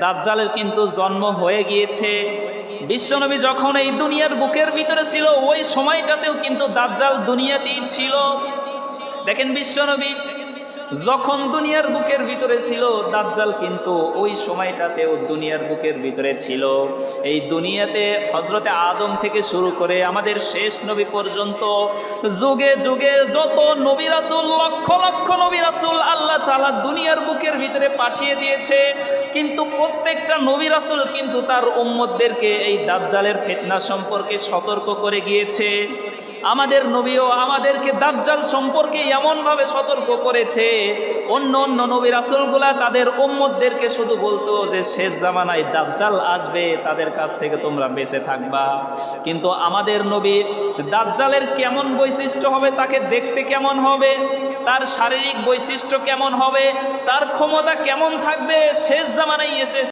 দাজ্জালের কিন্তু জন্ম হয়ে গিয়েছে। বিশ্বনবী যখন এই দুনিয়ার বুকের ভিতরে ছিল ওই সময়টাতেও কিন্তু দাজ্জাল দুনিয়াতেই ছিল। দেখেন বিশ্বনবী যখন দুনিয়ার বুকের ভিতরে ছিল দাজ্জাল কিন্তু ওই সময়টাতেও দুনিয়ার বুকের ভিতরে ছিল। এই দুনিয়াতে হযরতে আদম থেকে শুরু করে আমাদের শেষ নবী পর্যন্ত যুগে যুগে যত নবী রাসূল, লক্ষ লক্ষ নবী রাসূল আল্লাহ তাআলা দুনিয়ার বুকের ভিতরে পাঠিয়ে দিয়েছে, কিন্তু প্রত্যেকটা নবী রাসূল কিন্তু তার উম্মতদেরকে এই দাজ্জালের ফিতনা সম্পর্কে সতর্ক করে গিয়েছে। আমাদের নবীও আমাদেরকে দাজ্জাল সম্পর্কে এমনভাবে সতর্ক করেছে, অন্য অন্য নবী রাসূলগুলা তাদের উম্মতদেরকে শুধু বলতো যে শেষ জামানায় দাজ্জাল আসবে, তাদের কাছ থেকে তোমরা বেঁচে থাকবা। কিন্তু আমাদের নবী দাজ্জালের কেমন বৈশিষ্ট্য হবে, তাকে দেখতে কেমন হবে, তার শারীরিক বৈশিষ্ট্য কেমন হবে, তার ক্ষমতা কেমন থাকবে, শেষ জামানায় এসে